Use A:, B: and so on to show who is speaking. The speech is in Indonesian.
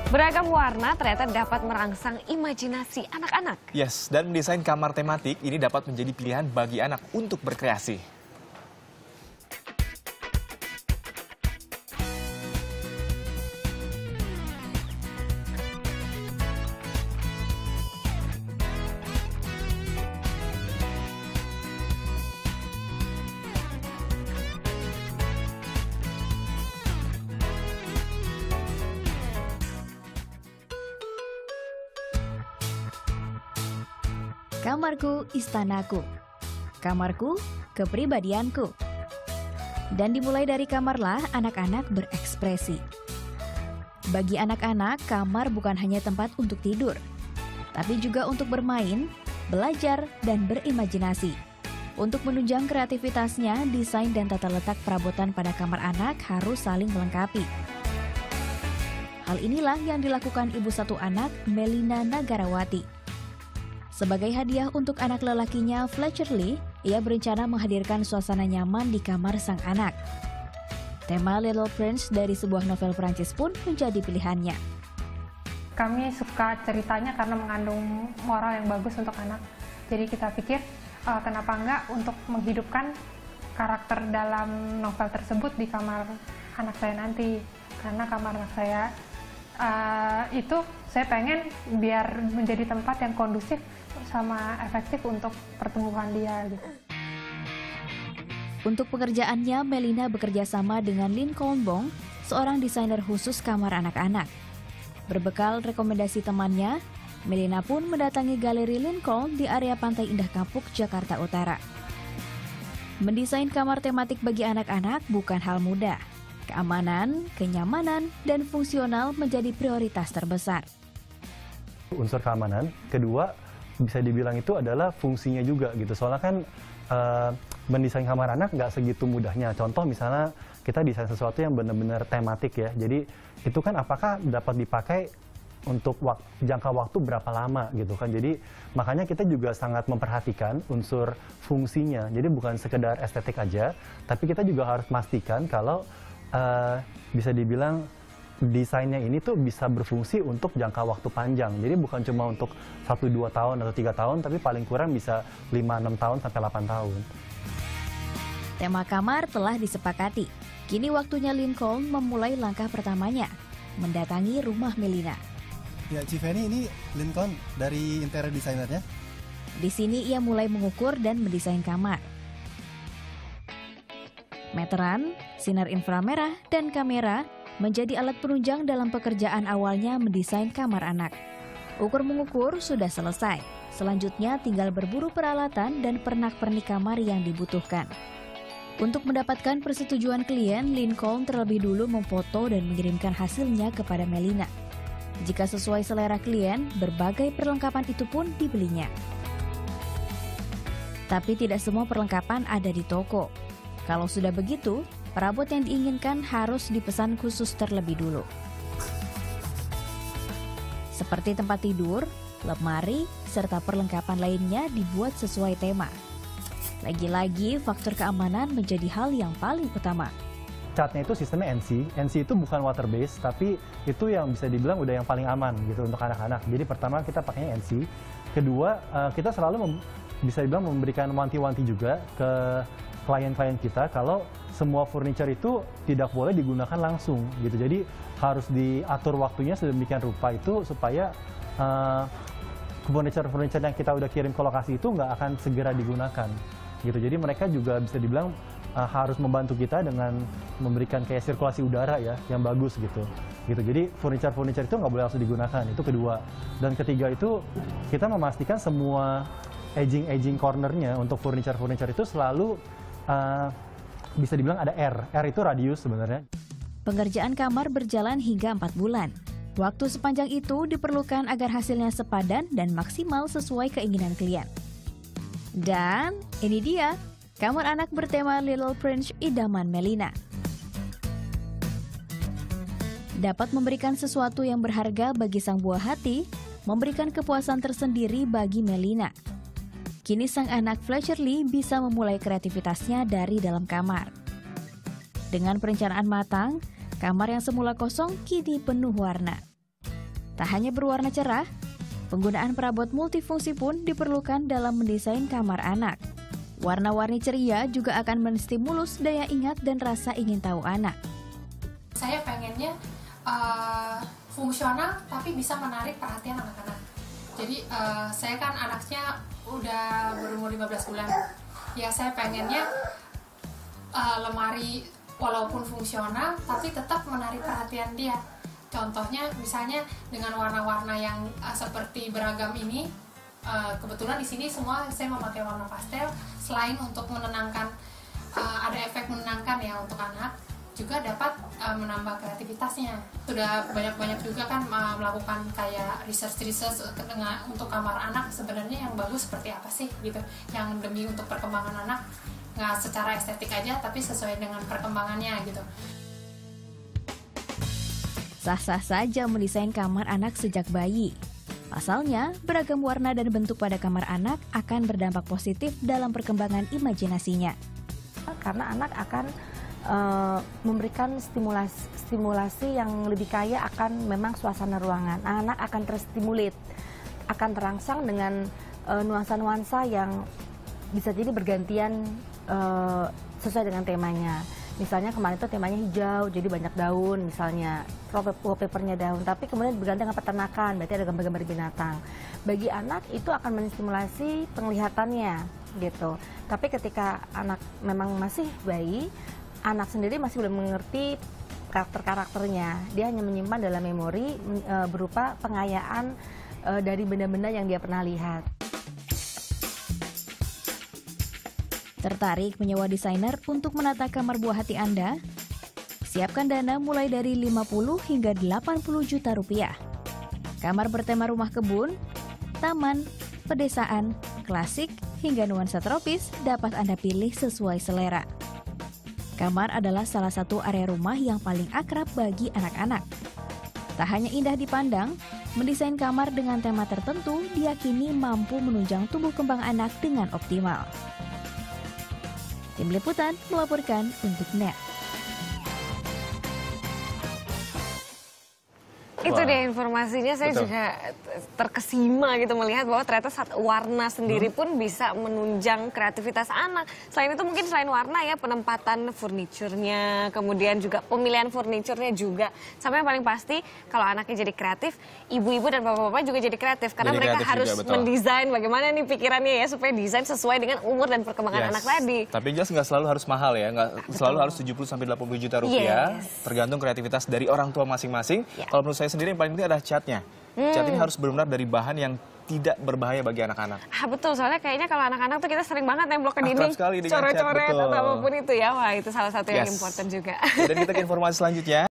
A: Beragam warna ternyata dapat merangsang imajinasi anak-anak.
B: Yes, dan mendesain kamar tematik ini dapat menjadi pilihan bagi anak untuk berkreasi.
C: Kamarku, istanaku. Kamarku, kepribadianku. Dan dimulai dari kamarlah anak-anak berekspresi. Bagi anak-anak, kamar bukan hanya tempat untuk tidur, tapi juga untuk bermain, belajar, dan berimajinasi. Untuk menunjang kreativitasnya, desain dan tata letak perabotan pada kamar anak harus saling melengkapi. Hal inilah yang dilakukan ibu satu anak, Melina Nagarawati. Sebagai hadiah untuk anak lelakinya, Fletcher Lee, ia berencana menghadirkan suasana nyaman di kamar sang anak. Tema Little Prince dari sebuah novel Prancis pun menjadi pilihannya.
D: Kami suka ceritanya karena mengandung moral yang bagus untuk anak. Jadi kita pikir, kenapa enggak untuk menghidupkan karakter dalam novel tersebut di kamar anak saya nanti. Karena kamar anak saya itu saya pengen biar menjadi tempat yang kondusif sama efektif untuk pertumbuhan dia gitu.
C: Untuk pekerjaannya, Melina bekerja sama dengan Lincoln Bong, seorang desainer khusus kamar anak-anak. Berbekal rekomendasi temannya, Melina pun mendatangi Galeri Lincoln di area Pantai Indah Kapuk, Jakarta Utara. Mendesain kamar tematik bagi anak-anak bukan hal mudah. Keamanan, kenyamanan, dan fungsional menjadi prioritas terbesar.
E: Unsur keamanan, kedua bisa dibilang itu adalah fungsinya juga gitu. Soalnya kan mendesain kamar anak nggak segitu mudahnya. Contoh misalnya kita desain sesuatu yang benar-benar tematik ya. Jadi itu kan apakah dapat dipakai untuk jangka waktu berapa lama gitu kan. Jadi makanya kita juga sangat memperhatikan unsur fungsinya. Jadi bukan sekedar estetik aja, tapi kita juga harus memastikan kalau bisa dibilang desainnya ini tuh bisa berfungsi untuk jangka waktu panjang. Jadi bukan cuma untuk 1-2 tahun atau 3 tahun, tapi paling kurang bisa 5-6 tahun sampai 8 tahun.
C: Tema kamar telah disepakati. Kini waktunya Lincoln memulai langkah pertamanya, mendatangi rumah Melina.
F: Ya, Civeni, ini Lincoln dari interior desainernya.
C: Di sini ia mulai mengukur dan mendesain kamar. Meteran, sinar inframerah, dan kamera menjadi alat penunjang dalam pekerjaan awalnya mendesain kamar anak. Ukur mengukur sudah selesai. Selanjutnya tinggal berburu peralatan dan pernak-pernik kamar yang dibutuhkan. Untuk mendapatkan persetujuan klien, Lincoln terlebih dulu memfoto dan mengirimkan hasilnya kepada Melina. Jika sesuai selera klien, berbagai perlengkapan itu pun dibelinya. Tapi tidak semua perlengkapan ada di toko. Kalau sudah begitu, perabot yang diinginkan harus dipesan khusus terlebih dulu. Seperti tempat tidur, lemari, serta perlengkapan lainnya dibuat sesuai tema. Lagi-lagi, faktor keamanan menjadi hal yang paling utama.
E: Catnya itu sistemnya NC. NC itu bukan water base, tapi itu yang bisa dibilang udah yang paling aman gitu untuk anak-anak. Jadi pertama kita pakainya NC. Kedua, kita selalu bisa dibilang memberikan wanti-wanti juga ke klien-klien kita kalau semua furniture itu tidak boleh digunakan langsung gitu. Jadi harus diatur waktunya sedemikian rupa itu supaya furniture yang kita udah kirim ke lokasi itu nggak akan segera digunakan gitu. Jadi mereka juga bisa dibilang harus membantu kita dengan memberikan kayak sirkulasi udara ya yang bagus gitu. Jadi furniture itu nggak boleh langsung digunakan, itu kedua. Dan ketiga itu kita memastikan semua edging cornernya untuk furniture itu selalu bisa dibilang ada R itu radius sebenarnya.
C: Pengerjaan kamar berjalan hingga 4 bulan. Waktu sepanjang itu diperlukan agar hasilnya sepadan dan maksimal sesuai keinginan klien. Dan ini dia, kamar anak bertema Little Prince idaman Melina. Dapat memberikan sesuatu yang berharga bagi sang buah hati, memberikan kepuasan tersendiri bagi Melina. Kini sang anak Fletcher Lee bisa memulai kreativitasnya dari dalam kamar. Dengan perencanaan matang, kamar yang semula kosong kini penuh warna. Tak hanya berwarna cerah, penggunaan perabot multifungsi pun diperlukan dalam mendesain kamar anak. Warna-warni ceria juga akan menstimulus daya ingat dan rasa ingin tahu anak.
G: Saya pengennya fungsional tapi bisa menarik perhatian anak-anak. Jadi saya kan anaknya udah berumur 15 bulan. Ya saya pengennya lemari walaupun fungsional tapi tetap menarik perhatian dia. Contohnya misalnya dengan warna-warna yang seperti beragam ini, kebetulan di sini semua saya memakai warna pastel. Selain untuk menenangkan, ada efek menenangkan ya untuk anak, juga dapat menambah kreativitasnya. Sudah banyak-banyak juga kan melakukan kayak research untuk kamar anak sebenarnya yang bagus seperti apa sih gitu, yang demi untuk perkembangan anak, nggak secara estetik aja tapi sesuai dengan perkembangannya gitu.
C: Sah-sah saja mendesain kamar anak sejak bayi. Pasalnya, beragam warna dan bentuk pada kamar anak akan berdampak positif dalam perkembangan imajinasinya.
H: Karena anak akan memberikan stimulasi yang lebih kaya akan memang suasana ruangan. Anak akan terstimulit, akan terangsang dengan nuansa-nuansa yang bisa jadi bergantian sesuai dengan temanya. Misalnya kemarin itu temanya hijau, jadi banyak daun misalnya, wallpapernya daun, tapi kemudian berganti dengan peternakan, berarti ada gambar-gambar binatang. Bagi anak itu akan menstimulasi penglihatannya gitu. Tapi ketika anak memang masih bayi, anak sendiri masih belum mengerti karakter-karakternya. Dia hanya menyimpan dalam memori berupa pengayaan dari benda-benda yang dia pernah lihat.
C: Tertarik menyewa desainer untuk menata kamar buah hati Anda? Siapkan dana mulai dari 50 hingga 80 juta rupiah. Kamar bertema rumah kebun, taman, pedesaan, klasik, hingga nuansa tropis dapat Anda pilih sesuai selera. Kamar adalah salah satu area rumah yang paling akrab bagi anak-anak. Tak hanya indah dipandang, mendesain kamar dengan tema tertentu diyakini mampu menunjang tumbuh kembang anak dengan optimal. Tim Liputan melaporkan untuk NET.
A: Itu dia informasinya, saya
B: Betul.
A: juga terkesima gitu melihat bahwa ternyata warna sendiri pun bisa menunjang kreativitas anak. Selain itu mungkin selain warna ya, penempatan furniturnya, kemudian juga pemilihan furniturnya juga. Sampai yang paling pasti kalau anaknya jadi kreatif, ibu-ibu dan bapak-bapak juga jadi kreatif. Karena
B: Jadi
A: mereka
B: kreatif
A: harus
B: juga, betul.
A: mendesain bagaimana nih pikirannya ya, supaya desain sesuai dengan umur dan perkembangan anak tadi.
B: Tapi jelas nggak selalu harus mahal ya, nggak selalu harus 70-80 juta rupiah.
A: Yes.
B: Tergantung kreativitas dari orang tua masing-masing.
A: Ya.
B: Kalau menurut saya sendiri yang paling penting adalah catnya. Cat ini harus benar-benar dari bahan yang tidak berbahaya bagi anak-anak.
A: Betul, soalnya kayaknya kalau anak-anak tuh kita sering banget nemblok ke
B: Akrab
A: dinding,
B: sekali dengan cat,
A: coret-coret
B: betul.
A: atau apapun itu ya. Wah, itu salah satu yang
B: Yes.
A: important juga.
B: Dan kita ke informasi selanjutnya.